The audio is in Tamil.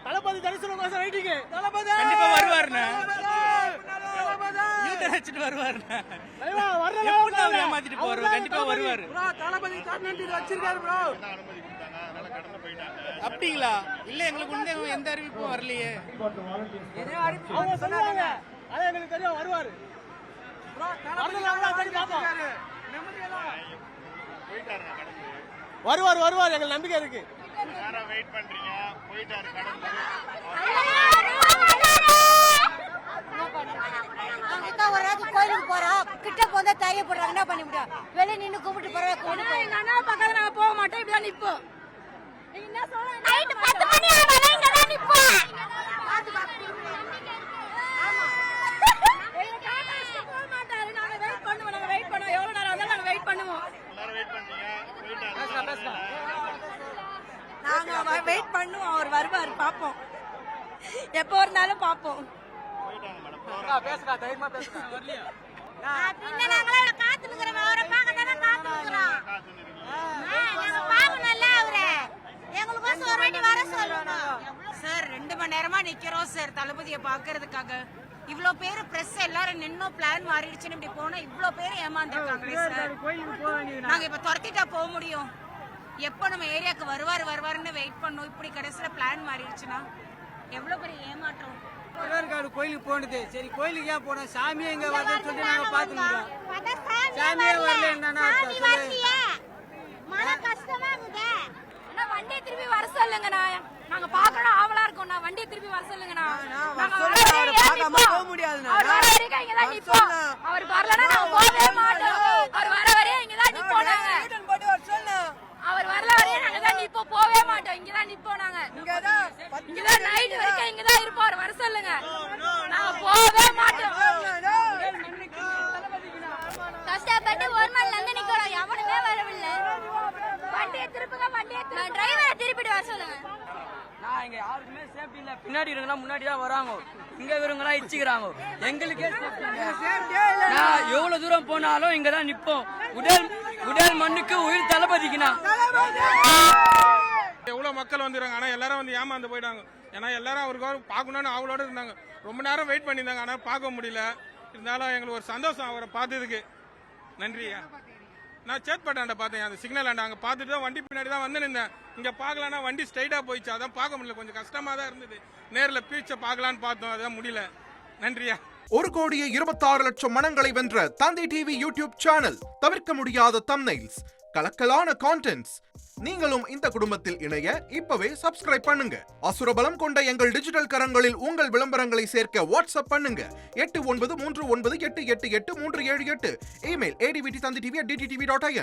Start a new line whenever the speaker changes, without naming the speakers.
தளபதி தரிசனம் வெயிட்டிங்.
கண்டிப்பா வருவாருண்ணா. யூட்டர் அடிச்சிட்டு வருவாருண்ணா. எப்படிதான் ஏமாத்திட்டு போறாரு? கண்டிப்பா வருவாரு. அப்படிங்களா? இல்ல எங்களுக்கு வந்து எந்த அறிவிப்பும் வரலையே.
அவங்க சொல்லுவாங்க. அத எனக்கு தெரியும் வருவாரு. வருவார் எங்களுக்கு நம்பிக்கை இருக்கு. வெயிட் பண்றீங்க. போயிட்டாரு கடந்து.
கோயிலுக்கு போறோம் கிட்ட போந்தா தரைய போடுறாங்க என்ன பண்ண முடியும்? வெளியே நின்று கும்பிட்டு போறோம். எங்க அண்ணா பக்கத்துல நாங்க போக மாட்டோம். இப்படிதான் நிப்போம். நைட்டு 10 மணி ஆனாலும் இங்க தான் நிப்போம். போக மாட்டாரு. நாங்க வெயிட் பண்ணுவோம். எவ்வளவு நேரம் ஆனாலும் நாங்க வெயிட் பண்ணுவோம். நாங்க வெயிட் பண்ணுவோம். அவர் வருவார் பாப்போம். எப்போ இருந்தாலும் பாப்போம்.
பேசுறா தைரியமா பேசுறா. வரலையா?
பின்ன நாங்கள காத்துக்குறோம். அவரை பார்க்க தான காத்துக்குறோம். நாங்க பாக்கணும்ல அவரை. எங்களுக்கு ஒரு வாட்டி வர சொல்லணும்.
சார் 2 மணி நேரமா நிக்கிறோம் சார் தளபதியை பாக்குறதுக்காக. இவ்ளோ பேர் பிரஸ் எல்லாரும் நின்னோம். பிளான் மாறிடுச்சுன்னு இப்படி போனா இவ்ளோ பேர் ஏமாந்துருக்காங்களே சார். நாங்க இப்ப துரத்திட்டா போக முடியும்? எப்ப நம்ம ஏரியாக்கு வருவாருன்னு வெயிட் பண்ணோம். இப்படி கடைசியில பிளான் மாறிடுச்சுன்னா எவ்வளவு பெரிய ஏமாற்றம்.
கோயிலுக்கு போனது சரி. கோயிலுக்கு ஏன் போனோம்? சாமியே இங்க வரலன்னு சொல்லி நாங்க பாத்துக்கிறோம். சாமியே வரல என்னன்னா
மன கஷ்டமா இருக்குது. அண்ணா வண்டியை திருப்பி வர சொல்லுங்கண்ணா. நாங்க பாக்கணும் ஆவலா இருக்கோம்ண்ணா. வண்டியை திருப்பி வர சொல்லுங்கண்ணா.
போக முடியாதுண்ணா.
அவர் வர வரைக்கும் இங்கதான் நிப்போம். அவர் வரலன்னா நாங்க போகவே மாட்டோம். அவர் வர வரையும் இங்கதான் நிப்போம். நாங்க அவர் வரல வரையும் நாங்க தான் நிப்போம். போவே மாட்டோம். இங்கதான் நிப்போம். நாங்க இங்கதான் நைட் வரைக்கும் இங்கதான் இருப்போம். அவர் வர சொல்லுங்க. நாங்க போவே மாட்டோம். கஷ்டப்பட்டு 1 மணில இருந்து நிக்கிறோம். எவனுமே வரவில்லை. வண்டியை திருப்புங்க. டிரைவரை திருப்பிட்டு வர சொல்லுங்க.
நான் இங்க யாருக்குமே சேஃப்டி இல்ல. பின்னாடி இருக்கா முன்னாடி தான் வராங்க. இங்க இவங்க இச்சிக்கிறாங்க. எங்களுக்கே நான் எவ்வளவு தூரம் போனாலும் இங்க தான் நிப்போம். உடல் மண்ணுக்கு உயிர் தளபதிக்குனா.
எவ்வளவு மக்கள் வந்துடுறாங்க. ஆனா எல்லாரும் வந்து ஏமாந்து போயிட்டாங்க. ஏன்னா எல்லாரும் அவருக்கு பார்க்கணும்னு அவளோட இருந்தாங்க. ரொம்ப நேரம் வெயிட் பண்ணியிருந்தாங்க. ஆனா பார்க்க முடியல. இருந்தாலும் எங்களுக்கு ஒரு சந்தோஷம் அவரை பார்த்ததுக்கு. நன்றியா. நான் சேத்பட்டாண்ட பார்த்தேன். அந்த சிக்னல் ஆண்ட அங்கே பார்த்துட்டு தான் வண்டி பின்னாடி தான் வந்து நின்றேன். இங்கே பார்க்கலான்னா வண்டி ஸ்ட்ரைட்டாக போயிடுச்சு. அதான் பார்க்க முடியல. கொஞ்சம் கஷ்டமாக தான் இருந்தது. நேரில் பீச்சை பார்க்கலான்னு பார்த்தோம். அதான் முடியல. நன்றியா.
1,26,00,000 மனங்களை வென்ற தந்தி டிவி யூடியூப் சேனல். தவிர்க்க முடியாத தம்ப்நெயில்ஸ், கலக்கலான கான்டென்ட்ஸ். நீங்களும் இந்த குடும்பத்தில் இணைய இப்பவே சப்ஸ்கிரைப் பண்ணுங்க. அசுரபலம் கொண்ட எங்கள் டிஜிட்டல் கரங்களில் உங்கள் விளம்பரங்களை சேர்க்க வாட்ஸ்அப் பண்ணுங்க. 8939888838. Email advttv@dttv.in.